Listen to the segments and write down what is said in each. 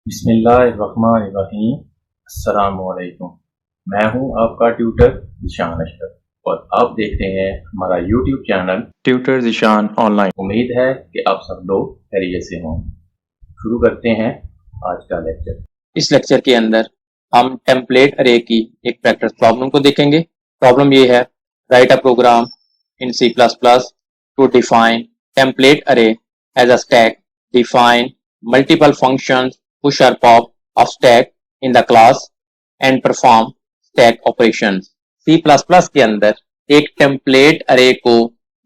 बिस्मिल्लाहिर्रहमानिर्रहीम। अस्सलामुअलैकुम। मैं हूं आपका ट्यूटर ज़ीशान अशरफ और आप देख रहे हैं हमारा YouTube channel tutor Zeeshan online. उम्मीद है कि आप सब लोग खैरियत से हों। शुरू करते हैं आज का लेक्चर। इस लेक्चर के अंदर हम टेम्पलेट अरे की एक प्रैक्टिस प्रॉब्लम को देखेंगे। प्रॉब्लम ये है, write a program in C++ to define template array as a stack, define multiple functions push और pop of stack in the class and perform stack operations. C++ के अंदर एक टेम्पलेट अरे को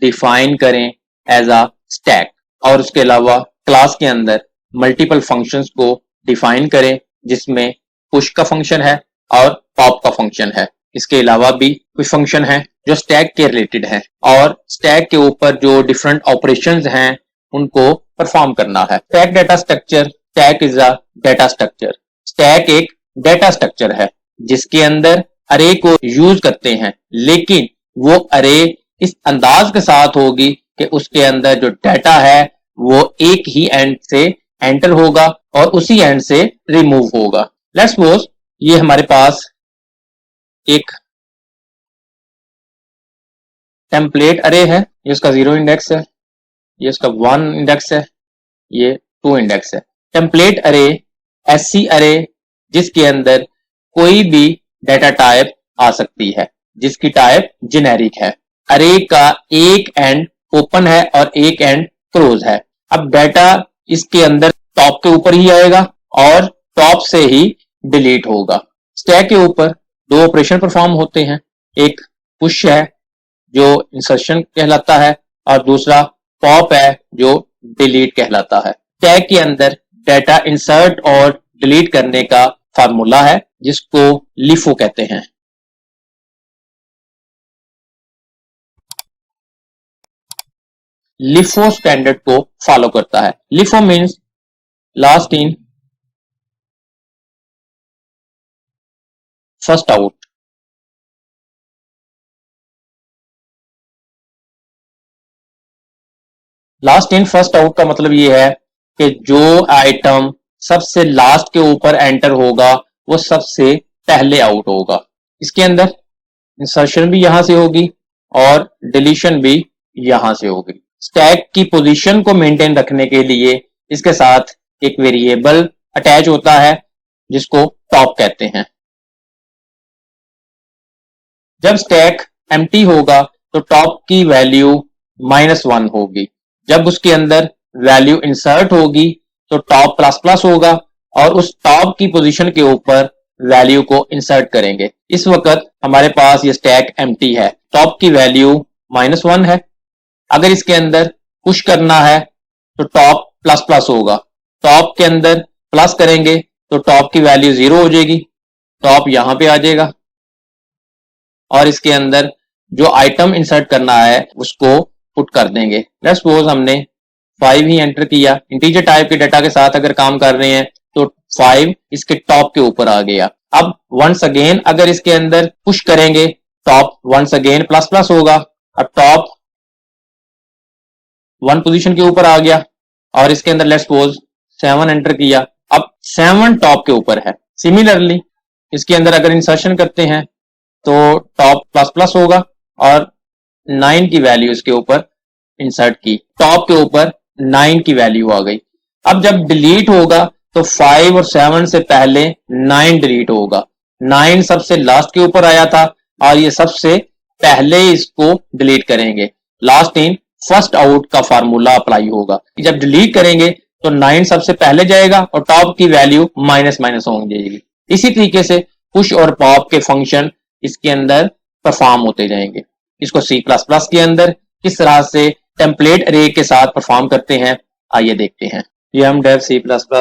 डिफाइन करें एज अ स्टैक और उसके अलावा क्लास के अंदर मल्टीपल फंक्शंस को डिफाइन करें जिसमें पुश का फंक्शन है और पॉप का फंक्शन है। इसके अलावा भी कुछ फंक्शन है जो स्टैक के रिलेटेड है और स्टैक के ऊपर जो डिफरेंट ऑपरेशंस हैं उनको परफॉर्म करना है। Stack data structure, stack is a data structure. Stack एक डाटा स्ट्रक्चर है जिसके अंदर अरे को यूज करते हैं, लेकिन वो अरे इस अंदाज के साथ होगी कि उसके अंदर जो डाटा है वो एक ही एंड से एंटर होगा और उसी एंड से रिमूव होगा। लेट्स सपोज ये हमारे पास एक टेम्पलेट अरे है, ये उसका 0 इंडेक्स है, ये उसका 1 इंडेक्स है, ये 2 इंडेक्स है। टेम्पलेट अरे ऐसी अरे जिसके अंदर कोई भी डाटा टाइप आ सकती है, जिसकी टाइप जेनेरिक है। अरे का एक एंड ओपन है और एक एंड क्लोज है। अब डाटा इसके अंदर टॉप के ऊपर ही आएगा और टॉप से ही डिलीट होगा। स्टैक के ऊपर दो ऑपरेशन परफॉर्म होते हैं, एक पुश है जो इंसर्शन कहलाता है और दूसरा पॉप है जो डिलीट कहलाता है। स्टैक के अंदर डाटा इंसर्ट और डिलीट करने का फार्मूला है जिसको लिफो कहते हैं। लिफो स्टैंडर्ड को फॉलो करता है। LIFO means last in first out. Last in first out का मतलब ये है कि जो आइटम सबसे लास्ट के ऊपर एंटर होगा वो सबसे पहले आउट होगा। इसके अंदर इंसर्शन भी यहां से होगी और डिलीशन भी यहां से होगी। स्टैक की पोजीशन को मेंटेन रखने के लिए इसके साथ एक वेरिएबल अटैच होता है जिसको टॉप कहते हैं। जब स्टैक एम्प्टी होगा तो टॉप की वैल्यू -1 होगी। जब उसके अंदर वैल्यू इंसर्ट होगी तो टॉप ++ होगा और उस टॉप की पोजीशन के ऊपर वैल्यू को इंसर्ट करेंगे। इस वक्त हमारे पास ये स्टैक एम्प्टी है, टॉप की वैल्यू -1 है। अगर इसके अंदर पुश करना है तो टॉप ++ होगा। टॉप के अंदर प्लस करेंगे तो टॉप की वैल्यू 0 हो जाएगी, टॉप यहां पे आ जाएगा और इसके अंदर जो आइटम इंसर्ट करना है उसको पुट कर देंगे। लेट्स सपोज हमने 5 ही एंटर किया। इंटीजर टाइप के डाटा के साथ अगर काम कर रहे हैं तो 5 इसके टॉप के ऊपर आ गया। अब वंस अगेन अगर इसके अंदर पुश करेंगे टॉप वंस अगेन ++ होगा। अब टॉप 1 पोजीशन के ऊपर आ गया और इसके अंदर लेट्स सपोज 7 एंटर किया। अब 7 टॉप के ऊपर है। सिमिलरली इसके अंदर अगर इंसर्शन करते हैं तो टॉप ++ होगा और 9 की वैल्यू इसके ऊपर इंसर्ट की, टॉप के ऊपर 9 की वैल्यू आ गई। अब जब डिलीट होगा तो 5 और 7 से पहले 9 डिलीट होगा। 9 सबसे लास्ट के ऊपर आया था और ये सबसे पहले इसको डिलीट करेंगे। लास्ट इन फर्स्ट आउट का फार्मूला अप्लाई होगा। जब डिलीट करेंगे तो 9 सबसे पहले जाएगा और टॉप की वैल्यू माइनस हो जाएगी। इसी तरीके से पुश और पॉप के फंक्शन इसके अंदर परफॉर्म होते जाएंगे। इसको C++ के अंदर किस तरह से टेम्पलेट अरे के साथ परफॉर्म करते हैं आइए देखते हैं। ये हम डेव C++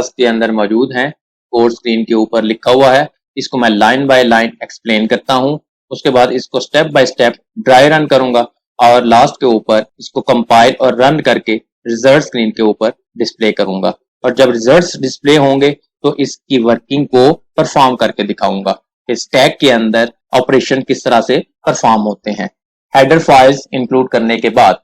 के अंदर मौजूद हैं। कोड स्क्रीन के ऊपर लिखा हुआ है। इसको मैं लाइन बाय लाइन एक्सप्लेन करता हूं, उसके बाद इसको step by step dry run करूंगा और लास्ट के ऊपर इसको कंपाइल और रन करके रिजल्ट स्क्रीन के ऊपर डिस्प्ले करूंगा और जब रिजल्ट्स डिस्प्ले होंगे तो इसकी वर्किंग को परफॉर्म करके दिखाऊंगा कि स्टैक के अंदर ऑपरेशन किस तरह से परफॉर्म होते हैं। हेडर फाइल्स इंक्लूड करने के बाद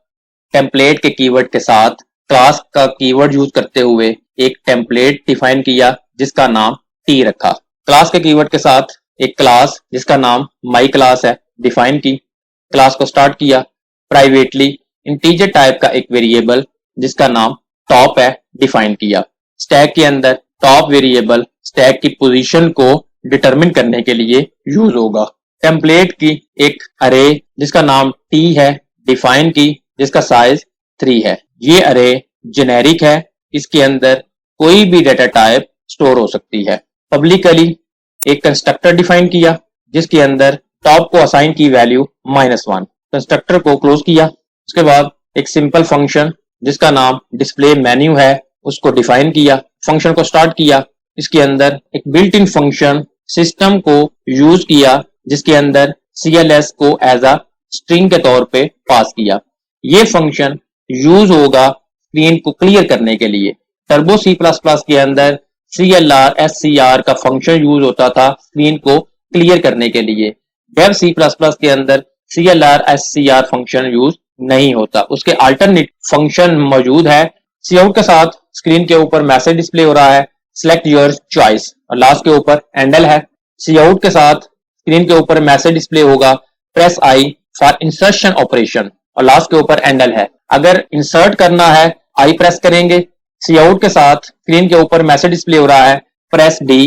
टेम्पलेट के कीवर्ड के साथ क्लास का कीवर्ड यूज करते हुए एक टेम्पलेट डिफाइन किया जिसका नाम टी रखा। क्लास के कीवर्ड के साथ एक क्लास जिसका नाम माई क्लास है डिफाइन की। क्लास को स्टार्ट किया। प्राइवेटली इंटीजर टाइप का एक वेरिएबल जिसका नाम टॉप है डिफाइन किया। स्टैक के अंदर टॉप वेरिएबल स्टैक की पोजीशन को डिटरमिन करने के लिए यूज होगा। टेम्पलेट की एक अरे जिसका नाम टी है डिफाइन की, जिसका साइज 3 है। ये अरे जेनेरिक है, इसके अंदर कोई भी डेटा टाइप स्टोर हो सकती है। पब्लिकली एक कंस्ट्रक्टर डिफाइन किया जिसके अंदर टॉप को असाइन की वैल्यू -1। कंस्ट्रक्टर को क्लोज किया। उसके बाद एक सिंपल फंक्शन जिसका नाम डिस्प्ले मेन्यू है उसको डिफाइन किया। फंक्शन को स्टार्ट किया। इसके अंदर एक बिल्ट इन फंक्शन सिस्टम को यूज किया जिसके अंदर CLS को एज अ स्ट्रिंग के तौर पे पास किया। ये फंक्शन यूज होगा स्क्रीन को क्लियर करने के लिए। टर्बो C++ के अंदर CLR SCR का फंक्शन यूज होता था स्क्रीन को क्लियर करने के लिए। डेव C++ के अंदर CLR SCR फंक्शन यूज नहीं होता, उसके अल्टरनेट फंक्शन मौजूद है। Cout के साथ स्क्रीन के ऊपर मैसेज डिस्प्ले हो रहा है सिलेक्ट योर चॉइस, और लास्ट के ऊपर एंडल है। Cout के साथ स्क्रीन के ऊपर मैसेज डिस्प्ले होगा press I for insertion operation, और लास्ट के ऊपर एंडल है। अगर इंसर्ट करना है I प्रेस करेंगे। Cout के साथ स्क्रीन के ऊपर मैसेज डिस्प्ले हो रहा है press D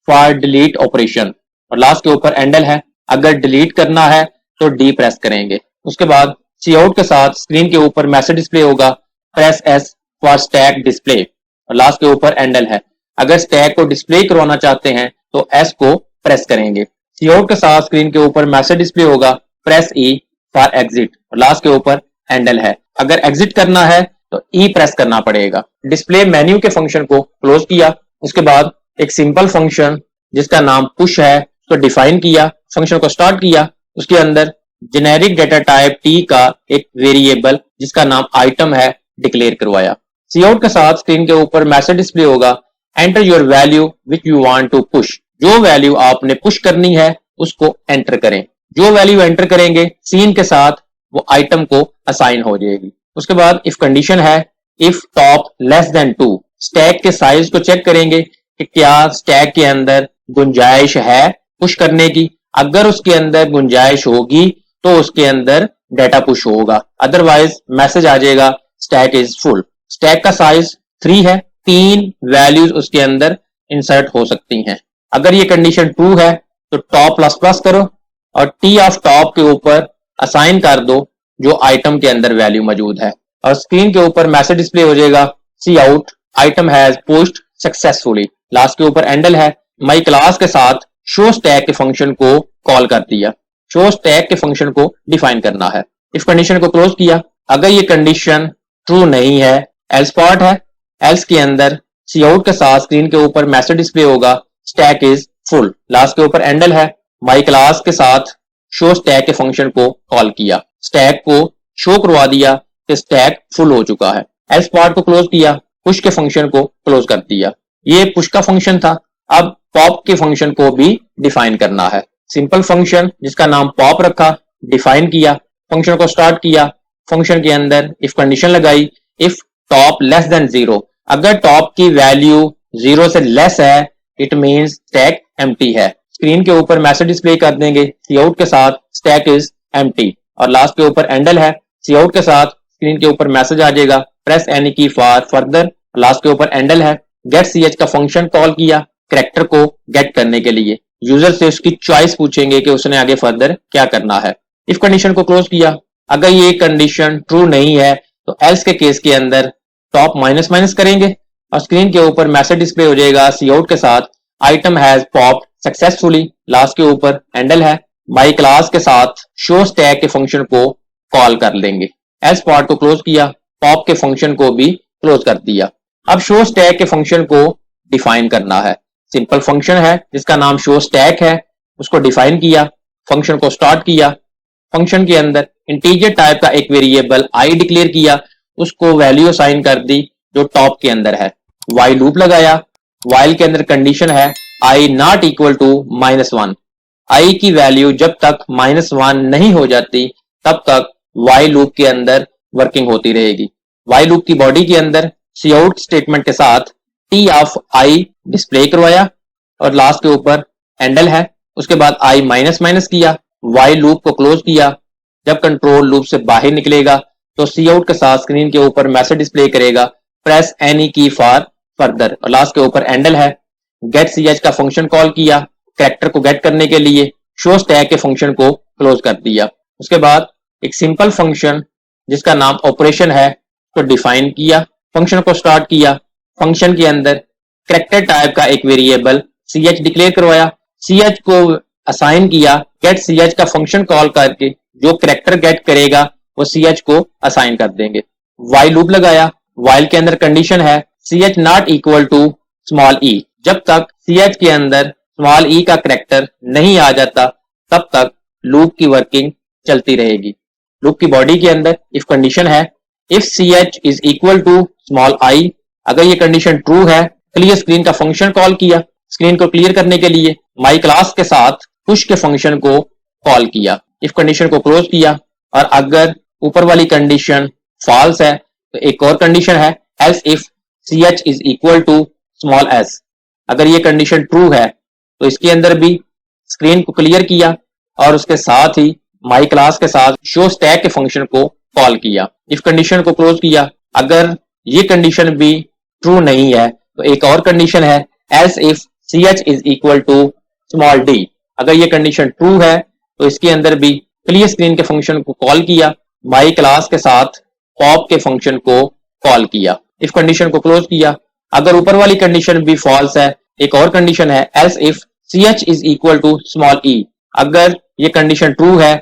for delete operation, और लास्ट के ऊपर एंडल है। अगर डिलीट करना है तो D प्रेस करेंगे। उसके बाद Cout के साथ स्क्रीन के ऊपर मैसेज डिस्प्ले होगा press S for stack display, और लास्ट के ऊपर एंडल है। अगर स्टैक को डिस्प्ले करवाना चाहते हैं तो S को प्रेस करेंगे। Cout के साथ स्क्रीन के ऊपर मैसेज डिस्प्ले होगा प्रेस E फॉर एग्जिट, और लास्ट के ऊपर एंडल है। अगर एग्जिट करना है तो E प्रेस करना पड़ेगा। डिस्प्ले मेन्यू के फंक्शन को क्लोज किया। उसके बाद एक सिंपल फंक्शन जिसका नाम पुश है उसको डिफाइन किया। फंक्शन को स्टार्ट किया। उसके अंदर जेनेरिक डेटा टाइप T का एक वेरिएबल जिसका नाम आइटम है डिक्लेयर करवाया। Cout के साथ स्क्रीन के ऊपर मैसेज डिस्प्ले होगा enter your value which you want to push, जो वैल्यू आपने पुश करनी है उसको एंटर करें। जो वैल्यू एंटर करेंगे सीन के साथ वो आइटम को असाइन हो जाएगी। उसके बाद इफ कंडीशन है if top less than 2, stack के साइज को चेक करेंगे कि क्या स्टैक के अंदर गुंजाइश है पुश करने की। अगर उसके अंदर गुंजाइश होगी तो उसके अंदर डेटा पुश होगा, अदरवाइज मैसेज आ जाएगा स्टैक इज फुल। स्टैक का साइज 3 है, 3 वैल्यूज उसके अंदर इंसर्ट हो सकती हैं। अगर ये कंडीशन ट्रू है तो टॉप प्लस प्लस करो और टी ऑफ टॉप के ऊपर असाइन कर दो जो आइटम के अंदर वैल्यू मौजूद है, और स्क्रीन के ऊपर मैसेज डिस्प्ले हो जाएगा Cout item has pushed successfully, last के ऊपर एंडल है। माई क्लास के साथ शो स्टैक के फंक्शन को कॉल कर दिया। शो स्टैक के फंक्शन को डिफाइन करना है। इफ कंडीशन को क्लोज किया। अगर ये कंडीशन ट्रू नहीं है एल्स पार्ट है। एल्स के अंदर Cout के साथ स्क्रीन के ऊपर मैसेज डिस्प्ले होगा स्टैक इज फुल, लास्ट के ऊपर एंडल है। माई क्लास के साथ शो स्टैक के फंक्शन को कॉल किया। स्टैक को शो करवा दिया कि स्टैक फुल हो चुका है। एल्स पार्ट को क्लोज किया। पुश के फंक्शन को क्लोज कर दिया। ये पुश का फंक्शन था। अब पॉप के फंक्शन को भी डिफाइन करना है। सिंपल फंक्शन जिसका नाम पॉप रखा डिफाइन किया। फंक्शन को स्टार्ट किया। फंक्शन के अंदर इफ कंडीशन लगाई इफ टॉप लेस देन 0, अगर टॉप की वैल्यू 0 से लेस है इट मींस स्टैक एम्प्टी है। स्क्रीन के ऊपर मैसेज डिस्प्ले कर देंगे Cout के साथ स्टैक इज एम्प्टी, और लास्ट के ऊपर एंडल है। Cout के साथ स्क्रीन के ऊपर मैसेज आ जाएगा press any key for further, last के ऊपर एंडल है। गेट ch का फंक्शन कॉल किया कैरेक्टर को गेट करने के लिए। यूजर से उसकी चॉइस पूछेंगे कि उसने आगे फर्दर क्या करना है। इफ कंडीशन को क्लोज किया। अगर ये कंडीशन ट्रू नहीं है तो एल्स के केस के अंदर टॉप माइनस माइनस करेंगे और स्क्रीन के ऊपर मैसेज डिस्प्ले हो जाएगा Cout के साथ item has pop successfully, last के ऊपर हैंडल है। माई क्लास के साथ शो स्टैक के फंक्शन को कॉल कर लेंगे। एल्स पार्ट को क्लोज किया। पॉप के फंक्शन को भी क्लोज कर दिया। अब शो स्टैक के फंक्शन को डिफाइन करना है। सिंपल फंक्शन है जिसका नाम शो स्टैक है, उसको डिफाइन किया। फंक्शन को स्टार्ट किया। फंक्शन के अंदर इंटीजर टाइप का एक वेरिएबल आई डिक्लेयर किया, उसको वैल्यू असाइन कर दी जो टॉप के अंदर है। वाइल लूप लगाया। वाइल के अंदर कंडीशन है आई नॉट इक्वल टू -1। आई की वैल्यू जब तक -1 नहीं हो जाती तब तक वाइल लूप के अंदर वर्किंग होती रहेगी। वाइल लूप की बॉडी के अंदर Cout स्टेटमेंट के साथ टी ऑफ आई डिस्प्ले करवाया और लास्ट के ऊपर हैंडल है। उसके बाद आई माइनस माइनस किया, वाई लूप को क्लोज किया। जब कंट्रोल लूप से बाहर निकलेगा तो सी आउट के साथ स्क्रीन के ऊपर मैसेज डिस्प्ले करेगा, press any key for further, और लास्ट के ऊपर हैंडल है। गेट सी एच का फंक्शन कॉल किया कैरेक्टर को गेट करने के लिए, शो स्टैक के फंक्शन को क्लोज कर दिया। उसके बाद एक सिंपल फंक्शन जिसका नाम ऑपरेशन है तो डिफाइन किया, फंक्शन को स्टार्ट किया। फंक्शन के अंदर कैरेक्टर टाइप का एक वेरिएबल सी एच डिक्लेयर करवाया, सी एच को असाइन किया, गेट सी एच का फंक्शन कॉल करके जो कैरेक्टर गेट करेगा वो सी एच को असाइन कर देंगे। वाइल लूप लगाया, वाइल के अंदर कंडीशन है C H not equal to small E, जब तक सी एच के अंदर स्मॉल ई का कैरेक्टर नहीं आ जाता तब तक लूप की वर्किंग चलती रहेगी। लूप की बॉडी के अंदर इफ कंडीशन है if C H is equal to small i, अगर ये कंडीशन ट्रू है क्लियर स्क्रीन का फंक्शन कॉल किया, स्क्रीन को क्लियर करने के लिए माई क्लास के साथ पुश के फंक्शन को कॉल किया, इफ कंडीशन को क्लोज किया। और अगर ऊपर वाली कंडीशन फॉल्स है तो एक और कंडीशन है else if C H is equal to small S, अगर ये कंडीशन ट्रू है तो इसके अंदर भी स्क्रीन को क्लियर किया और उसके साथ ही माई क्लास के साथ शो स्टैक के फंक्शन को कॉल किया, इफ कंडीशन को क्लोज किया। अगर ये कंडीशन भी ट्रू नहीं है तो एक और कंडीशन है else if C H is equal to small d, अगर ये कंडीशन ट्रू है तो इसके अंदर भी क्लियर स्क्रीन के फंक्शन को कॉल किया, माई क्लास के साथ पॉप के फंक्शन को कॉल किया, इफ कंडीशन को क्लोज किया। अगर ऊपर वाली कंडीशन भी फॉल्स है एक और कंडीशन है else if C H is equal to small E, अगर ये कंडीशन ट्रू है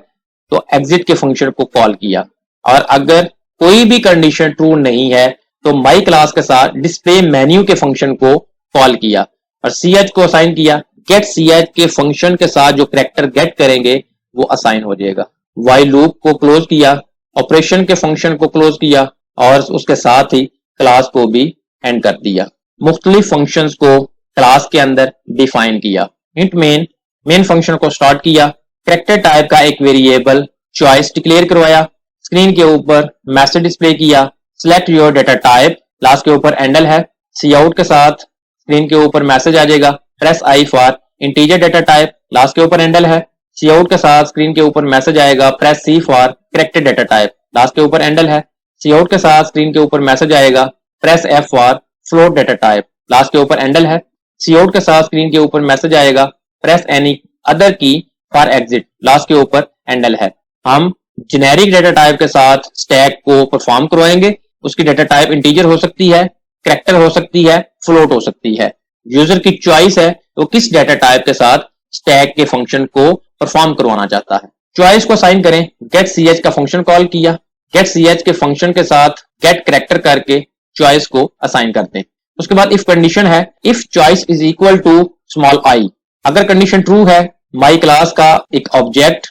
तो एग्जिट के फंक्शन को कॉल किया। और अगर कोई भी कंडीशन ट्रू नहीं है तो माई क्लास के साथ डिस्प्ले मेन्यू के फंक्शन को कॉल किया और सी एच को असाइन किया, गेट सी एच के फंक्शन के साथ जो कैरेक्टर गेट करेंगे वो असाइन हो जाएगा। वाइल लूप को क्लोज किया, ऑपरेशन के फंक्शन को क्लोज किया और उसके साथ ही क्लास को भी एंड कर दिया। मुख्तलिफ फंक्शंस को क्लास के अंदर डिफाइन किया। इंट मेन फंक्शन को स्टार्ट किया, कैरेक्टर टाइप का एक वेरिएबल चॉइस डिक्लेयर करवाया, स्क्रीन के ऊपर मैसेज डिस्प्ले किया, select your data type, last के ऊपर हैंडल है। सी आउट के साथ स्क्रीन के ऊपर मैसेज आ जाएगा, press i for integer data type, last के ऊपर हैंडल है। सी आउट के साथ स्क्रीन के ऊपर मैसेज आएगा, press c for character data type, last के ऊपर हैंडल है। सी आउट के साथ स्क्रीन के ऊपर मैसेज आएगा, press f for float data type, last के ऊपर हैंडल है। सी आउट के साथ स्क्रीन के ऊपर मैसेज आएगा, प्रेस एनी अदर की फॉर एग्जिट, लास्ट के ऊपर हैंडल है। हम जेनेरिक डेटा टाइप के साथ स्टैक को परफॉर्म करवाएंगे, उसकी डेटा टाइप इंटीजर हो सकती है, कैरेक्टर हो सकती है, फ्लोट हो सकती है। यूजर की चॉइस है वो किस डेटा टाइप के साथ स्टैक के फंक्शन को परफॉर्म करवाना चाहता है। चॉइस को असाइन करें, गेट सी एच का फंक्शन कॉल किया, गेट सी एच के फंक्शन के साथ गेट कैरेक्टर करके चॉइस को असाइन करते हैं। उसके बाद इफ कंडीशन है if choice is equal to small i, अगर कंडीशन ट्रू है माई क्लास का एक ऑब्जेक्ट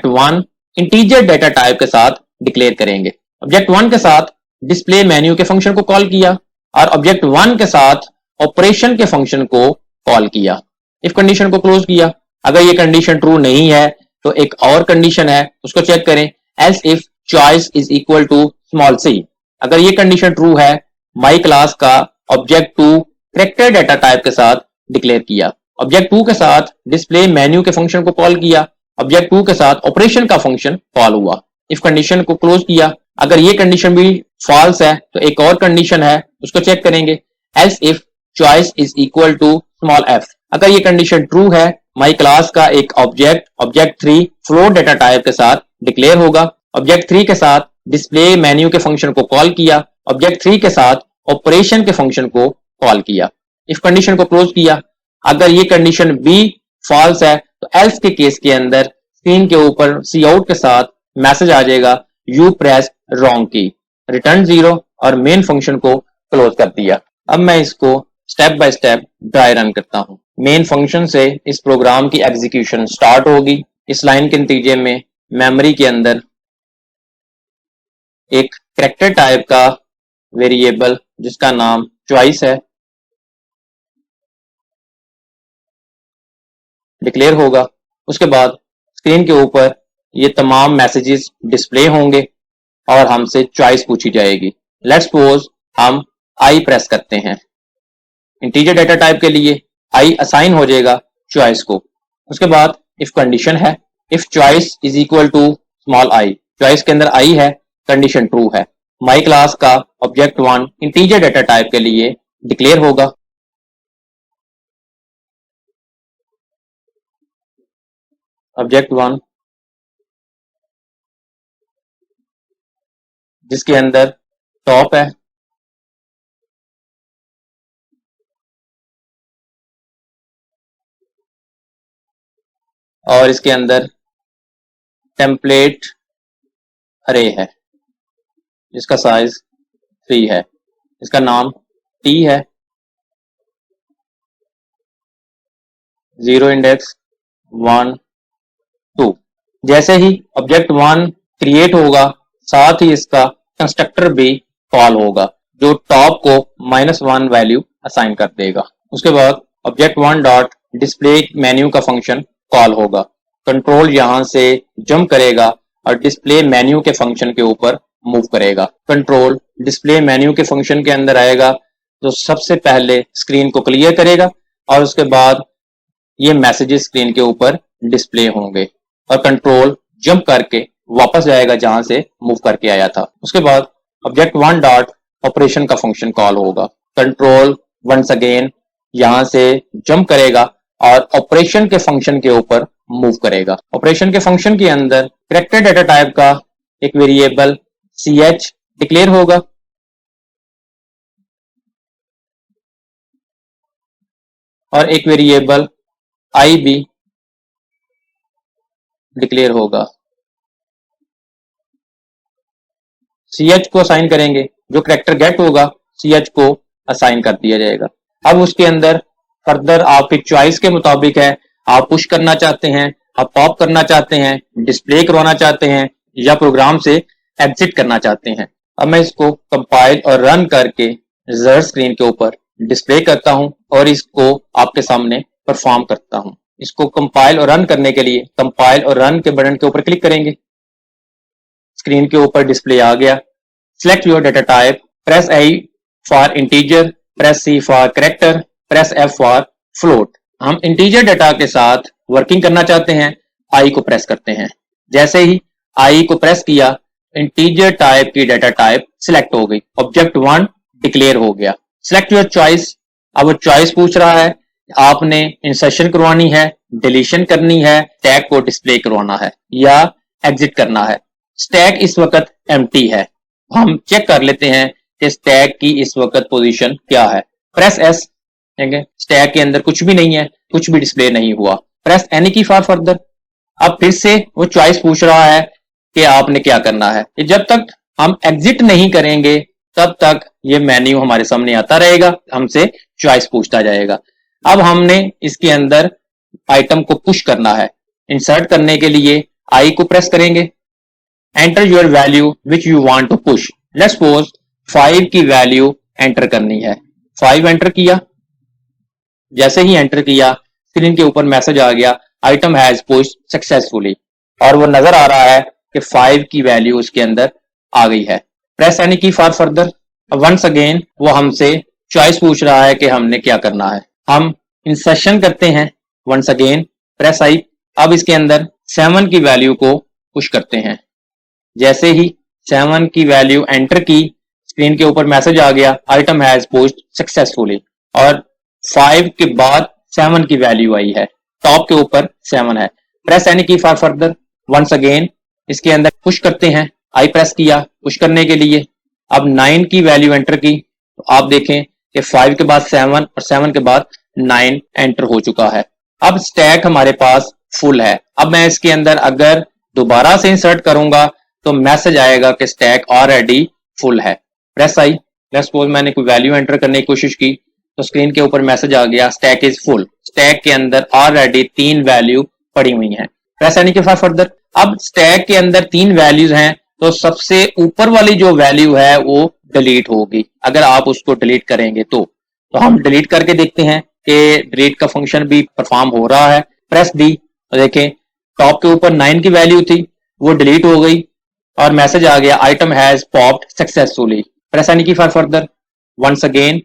1 इंटीजर डेटा टाइप के साथ डिक्लेयर करेंगे। ऑब्जेक्ट 1 के साथ डिस्प्ले मेन्यू के फंक्शन को कॉल किया और ऑब्जेक्ट 1 के साथ ऑपरेशन के फंक्शन को कॉल किया, इफ कंडीशन को क्लोज किया। अगर ये कंडीशन ट्रू नहीं है तो एक और कंडीशन है उसको चेक करें, else if choice is equal to small C, अगर ये कंडीशन ट्रू है माई क्लास का ऑब्जेक्ट 2 कैरेक्टर डेटा टाइप के साथ डिक्लेयर किया, ऑब्जेक्ट 2 के साथ डिस्प्ले मेन्यू के फंक्शन को कॉल किया, ऑब्जेक्ट 2 के साथ ऑपरेशन का फंक्शन कॉल हुआ, इफ कंडीशन को क्लोज किया। अगर ये कंडीशन भी फॉल्स है तो एक और कंडीशन है उसको चेक करेंगे, else if choice is equal to small f, अगर ये कंडीशन ट्रू है माई क्लास का एक ऑब्जेक्ट 3 फ्लोट डेटा टाइप के साथ डिक्लेयर होगा, ऑब्जेक्ट 3 के साथ डिस्प्ले मेन्यू के फंक्शन को कॉल किया, ऑब्जेक्ट 3 के साथ ऑपरेशन के फंक्शन को कॉल किया, इफ कंडीशन को क्लोज किया। अगर ये कंडीशन भी फॉल्स है तो एल्स के केस के अंदर स्क्रीन के ऊपर सी आउट के साथ मैसेज आ जाएगा, यू प्रेस रॉन्ग की, रिटर्न 0 और मेन फंक्शन को क्लोज कर दिया। अब मैं इसको step by step dry run करता हूं। मेन फंक्शन से इस प्रोग्राम की एग्जीक्यूशन स्टार्ट होगी। इस लाइन के नतीजे में मेमोरी के अंदर एक कैरेक्टर टाइप का वेरिएबल जिसका नाम चॉइस है डिक्लेयर होगा। उसके बाद स्क्रीन के ऊपर ये तमाम मैसेजेस डिस्प्ले होंगे और हमसे चॉइस पूछी जाएगी। लेट्स सपोज हम आई प्रेस करते हैं इंटीजर डाटा टाइप के लिए आई असाइन हो जाएगा चॉइस को। उसके बाद इफ कंडीशन है, if choice is equal to small i, choice के अंदर आई है, कंडीशन ट्रू है, माई क्लास का object one integer data type के लिए डिक्लेयर होगा। ऑब्जेक्ट वन जिसके अंदर टॉप है, और इसके अंदर टेम्पलेट अरे है जिसका साइज 3 है, इसका नाम टी है, 0 इंडेक्स 1 2। जैसे ही ऑब्जेक्ट 1 क्रिएट होगा साथ ही इसका कंस्ट्रक्टर भी कॉल होगा जो टॉप को -1 वैल्यू असाइन कर देगा। उसके बाद ऑब्जेक्ट 1 डॉट डिस्प्ले मेन्यू का फंक्शन कॉल होगा, कंट्रोल यहां से जंप करेगा और डिस्प्ले मेन्यू के फंक्शन के ऊपर मूव करेगा। कंट्रोल डिस्प्ले मेन्यू के फंक्शन के अंदर आएगा तो सबसे पहले स्क्रीन को क्लियर करेगा और उसके बाद ये मैसेजेस स्क्रीन के ऊपर डिस्प्ले होंगे और कंट्रोल जंप करके वापस जाएगा जहां से मूव करके आया था। उसके बाद ऑब्जेक्ट 1 डॉट ऑपरेशन का फंक्शन कॉल होगा, कंट्रोल वंस अगेन यहां से जंप करेगा और ऑपरेशन के फंक्शन के ऊपर मूव करेगा। ऑपरेशन के फंक्शन के अंदर कैरेक्टर डाटा टाइप का एक वेरिएबल ch डिक्लेयर होगा और एक वेरिएबल आई भी डिक्लेयर होगा। ch को असाइन करेंगे, जो कैरेक्टर गेट होगा ch को असाइन कर दिया जाएगा। अब उसके अंदर फर्दर आपकी चॉइस के मुताबिक है, आप पुश करना चाहते हैं, आप पॉप करना चाहते हैं, डिस्प्ले करवाना चाहते हैं या प्रोग्राम से एग्जिट करना चाहते हैं। अब मैं इसको कंपाइल और रन करके रिजल्ट स्क्रीन के ऊपर डिस्प्ले करता हूं और इसको आपके सामने परफॉर्म करता हूं। इसको कंपाइल और रन करने के लिए कंपाइल और रन के बटन के ऊपर क्लिक करेंगे, स्क्रीन के ऊपर डिस्प्ले आ गया। Select your data type, press i for integer, press c for character, press f for float. हम इंटीजर डाटा के साथ वर्किंग करना चाहते हैं, आई को प्रेस करते हैं। जैसे ही आई को प्रेस किया इंटीजर टाइप की डाटा टाइप सिलेक्ट हो गई, ऑब्जेक्ट 1 डिक्लेयर हो गया। सिलेक्ट योर चॉइस, अब वो चॉइस पूछ रहा है आपने इंसर्शन करवानी है, डिलीशन करनी है, टैग को डिस्प्ले करवाना है या एग्जिट करना है। स्टैक इस वक्त एम्प्टी है, हम चेक कर लेते हैं कि स्टैक की इस वक्त पोजीशन क्या है। प्रेस एस, स्टैक के अंदर कुछ भी नहीं है, कुछ भी डिस्प्ले नहीं हुआ। Press any key for further, अब फिर से वो चॉइस पूछ रहा है कि आपने क्या करना है। जब तक हम एग्जिट नहीं करेंगे तब तक ये मेन्यू हमारे सामने आता रहेगा, हमसे चॉइस पूछता जाएगा। अब हमने इसके अंदर आइटम को पुश करना है, इंसर्ट करने के लिए आई को प्रेस करेंगे, enter your value which you want to push. Let's suppose 5 की वैल्यू एंटर करनी है, 5 एंटर किया। जैसे ही एंटर किया स्क्रीन के ऊपर मैसेज आ गया आइटम हैज पुश्ड सक्सेसफुली, और वो नजर आ रहा है कि 5 की वैल्यू उसके अंदर आ गई है। Press any key for further, once again वो हमसे चॉइस पूछ रहा है कि हमने क्या करना है। हम इंसर्शन करते हैं, वंस अगेन प्रेस आई। अब इसके अंदर 7 की वैल्यू को पुश करते हैं। जैसे ही 7 की वैल्यू एंटर की स्क्रीन के ऊपर मैसेज आ गया आइटम हैज पुश्ड सक्सेसफुली, और 5 के बाद 7 की वैल्यू आई है, टॉप के ऊपर 7 है। Press any key for further, once again इसके अंदर पुश करते हैं, आई प्रेस किया पुश करने के लिए। अब 9 की वैल्यू एंटर की तो आप देखें कि 5 के बाद 7 और 7 के बाद 9 एंटर हो चुका है। अब स्टैक हमारे पास फुल है। अब मैं इसके अंदर अगर दोबारा से इंसर्ट करूंगा तो मैसेज आएगा कि स्टैक ऑलरेडी फुल है। प्रेस आई, लेट्स सपोज मैंने कोई वैल्यू एंटर करने की कोशिश की तो स्क्रीन के ऊपर मैसेज आ गया स्टैक इज फुल, स्टैक के अंदर ऑलरेडी 3 वैल्यू पड़ी हुई हैं। प्रेस एनी के फर्दर, अब स्टैक के अंदर 3 वैल्यूज हैं तो सबसे ऊपर वाली जो वैल्यू है वो डिलीट होगी अगर आप उसको डिलीट करेंगे तो हम डिलीट करके देखते हैं कि डिलीट का फंक्शन भी परफॉर्म हो रहा है। प्रेस डी, तो देखें टॉप के ऊपर 9 की वैल्यू थी वो डिलीट हो गई और मैसेज आ गया item has popped successfully. Press any की फर्दर, वंस अगेन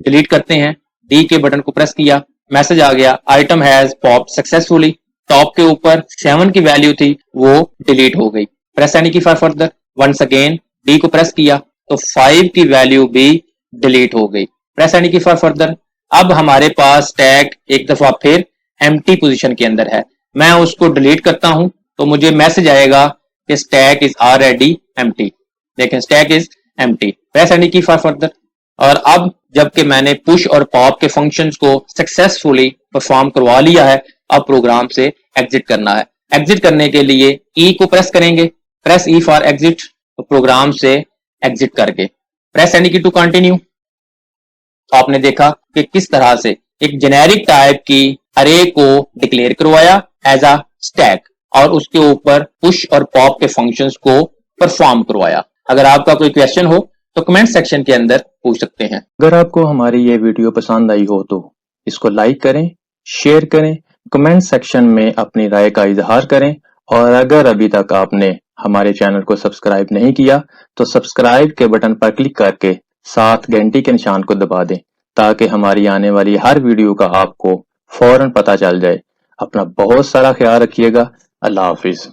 डिलीट करते हैं, डी के बटन को प्रेस किया, मैसेज आ गया item has pop successfully. Top के ऊपर 7 की वैल्यू थी वो डिलीट हो गई। Press any key for further. Once again d को प्रेस किया तो 5 की वैल्यू भी डिलीट हो गई। Press any key for further. अब हमारे पास स्टैक एक दफा फिर एम्प्टी पोजीशन के अंदर है। मैं उसको डिलीट करता हूं तो मुझे मैसेज आएगा कि स्टैक इज ऑलरेडी एम्प्टी। देखें stack is empty. Press any key for further. और अब जबकि मैंने पुश और पॉप के फंक्शंस को सक्सेसफुली परफॉर्म करवा लिया है, अब प्रोग्राम से एग्जिट करना है। एग्जिट करने के लिए ई को प्रेस करेंगे, प्रेस ई फॉर एग्जिट, तो प्रोग्राम से एग्जिट करके प्रेस एनी की टू कंटिन्यू। तो आपने देखा कि किस तरह से एक जेनेरिक टाइप की अरे को डिक्लेयर करवाया एज अ स्टैक और उसके ऊपर पुश और पॉप के फंक्शंस को परफॉर्म करवाया। अगर आपका कोई क्वेश्चन हो तो कमेंट सेक्शन के अंदर पूछ सकते हैं। अगर आपको हमारी ये वीडियो पसंद आई हो तो इसको लाइक करें, शेयर करें, कमेंट सेक्शन में अपनी राय का इजहार करें और अगर अभी तक आपने हमारे चैनल को सब्सक्राइब नहीं किया तो सब्सक्राइब के बटन पर क्लिक करके साथ घंटी के निशान को दबा दें ताकि हमारी आने वाली हर वीडियो का आपको फौरन पता चल जाए। अपना बहुत सारा ख्याल रखिएगा। अल्लाह हाफिज।